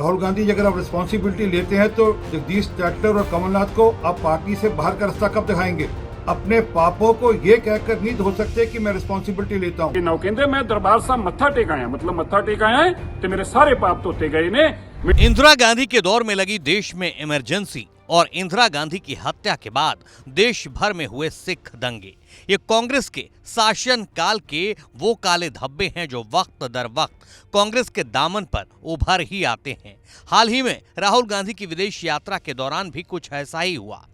राहुल गांधी जी, अगर आप रिस्पॉन्सिबिलिटी लेते हैं तो जगदीश शेट्टर और कमलनाथ को आप पार्टी से बाहर का रास्ता कब दिखाएंगे? अपने पापों को ये कहकर नहीं धो सकते कि मैं रिस्पॉन्सिबिलिटी लेता हूँ। ना कहते मैं दरबार साहब मत्था टेक आया, मतलब मत्था टेक आया है तो मेरे सारे पाप धोते गए ने। इंदिरा गांधी के दौर में लगी देश में इमरजेंसी और इंदिरा गांधी की हत्या के बाद देश भर में हुए सिख दंगे, ये कांग्रेस के शासन काल के वो काले धब्बे हैं जो वक्त दर वक्त कांग्रेस के दामन पर उभर ही आते हैं। हाल ही में राहुल गांधी की विदेश यात्रा के दौरान भी कुछ ऐसा ही हुआ।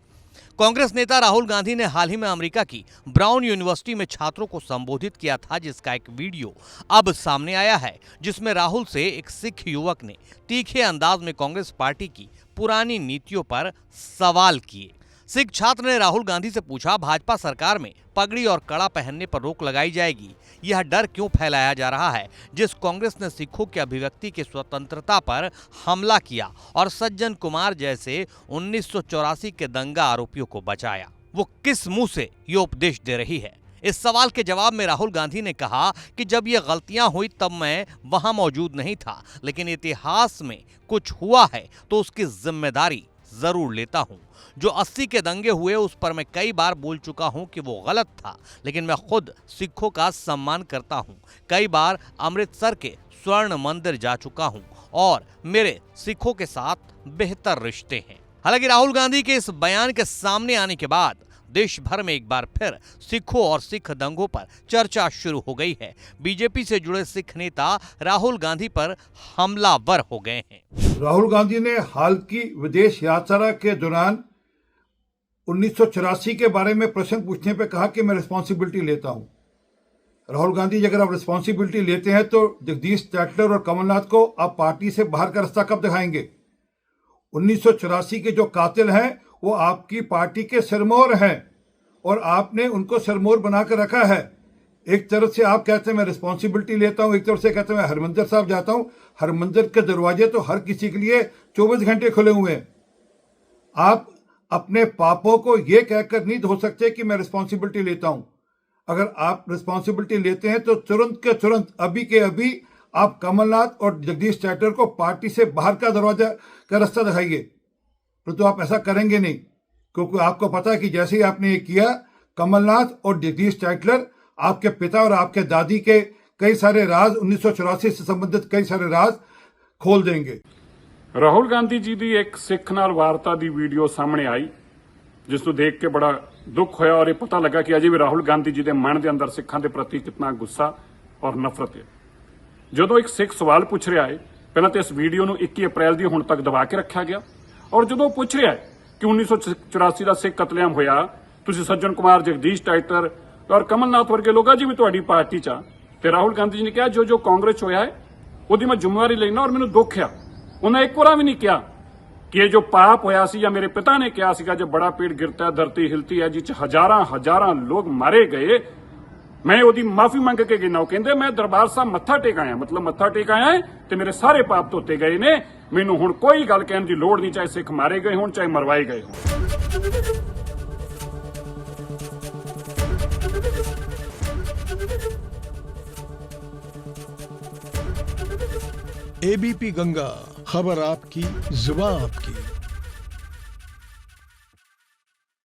कांग्रेस नेता राहुल गांधी ने हाल ही में अमेरिका की ब्राउन यूनिवर्सिटी में छात्रों को संबोधित किया था, जिसका एक वीडियो अब सामने आया है, जिसमें राहुल से एक सिख युवक ने तीखे अंदाज में कांग्रेस पार्टी की पुरानी नीतियों पर सवाल किए। सिख छात्र ने राहुल गांधी से पूछा, भाजपा सरकार में पगड़ी और कड़ा पहनने पर रोक लगाई जाएगी, यह डर क्यों फैलाया जा रहा है जिस कांग्रेस ने सिखों की अभिव्यक्ति की स्वतंत्रता पर हमला किया और सज्जन कुमार जैसे 1984 के दंगा आरोपियों को बचाया, वो किस मुंह से ये उपदेश दे रही है? इस सवाल के जवाब में राहुल गांधी ने कहा कि जब ये गलतियां हुई तब मैं वहां मौजूद नहीं था, लेकिन इतिहास में कुछ हुआ है तो उसकी जिम्मेदारी जरूर लेता हूं। जो 80 के दंगे हुए उस पर मैं कई बार बोल चुका हूं कि वो गलत था, लेकिन मैं खुद सिखों का सम्मान करता हूं। कई बार अमृतसर के स्वर्ण मंदिर जा चुका हूं और मेरे सिखों के साथ बेहतर रिश्ते हैं। हालांकि राहुल गांधी के इस बयान के सामने आने के बाद देश भर में एक बार फिर सिखों और सिख दंगों पर चर्चा शुरू हो गई है। बीजेपी से जुड़े सिख नेता राहुल गांधी पर हमलावर हो गए हैं। राहुल गांधी ने हाल की विदेश यात्रा के दौरान 1984 के बारे में प्रश्न पूछने पे कहा कि मैं रिस्पॉन्सिबिलिटी लेता हूं। राहुल गांधी जी, अगर आप रिस्पॉन्सिबिलिटी लेते हैं तो जगदीश शेट्टर और कमलनाथ को आप पार्टी से बाहर का रास्ता कब दिखाएंगे? 1984 के जो कातिल हैं वो आपकी पार्टी के सिरमौर हैं और आपने उनको सिरमौर बनाकर रखा है। एक तरफ से आप कहते हैं मैं रिस्पॉन्सिबिलिटी लेता हूं, एक तरफ से कहते हैं मैं हरमंदिर साहब जाता हूं। हरमंदिर के दरवाजे तो हर किसी के लिए 24 घंटे खुले हुए हैं। आप अपने पापों को ये कहकर नहीं धो सकते कि मैं रिस्पॉन्सिबिलिटी लेता हूं। अगर आप रिस्पॉन्सिबिलिटी लेते हैं तो तुरंत के तुरंत, अभी के अभी आप कमलनाथ और जगदीश शेट्टर को पार्टी से बाहर का दरवाजा का रास्ता दिखाइए। तो आप ऐसा करेंगे नहीं, क्योंकि आपको पता है कि जैसे ही आपने ये किया, कमलनाथ और जगदीश शेट्टर आपके पिता और आपके दादी के कई सारे राज, 1984 से संबंधित कई सारे राज खोल देंगे। राहुल गांधी जी की एक सिख नाल वार्ता की वीडियो सामने आई, जिसको देख के बड़ा दुख होया और ये पता लगा कि अजे भी राहुल गांधी जी के मन के अंदर सिखां के प्रति कितना गुस्सा और नफरत है। जो एक सिख सवाल पूछ रहा है, पहले तो इस वीडियो को 21 अप्रैल की हुण तक दबा के रखा गया, और जो पूछ रहा है कि 1984 का सिख कतलेआम होया, तुसीं सज्जन कुमार, जगदीश शेट्टर और कमलनाथ वर्गे लोग जी भी तुहाडी पार्टी च, ते राहुल गांधी जी ने कहा जो कांग्रेस होया है उसकी मैं जिम्मेवारी लेना और मैनूं दुख आ। उन्हें एक बार भी नहीं कहा कि ये जो पाप होया सी, या मेरे पिता ने कहा सीगा जब बड़ा पेड़ गिरता है धरती हिलती है, जिस हजारां लोग मारे गए, मैं ओदी माफी मंग के गिना। कहते मैं दरबार साहब मत्था टेक आया, मतलब मत्था टेक आया है तो मेरे सारे पाप धोते गए ने। मैनूं हुण कोई गल कहण दी लोड़ नहीं, चाहे सिख मारे गए होण चाहे मरवाए गए होण। एबीपी गंगा, खबर आपकी, जुबान आपकी।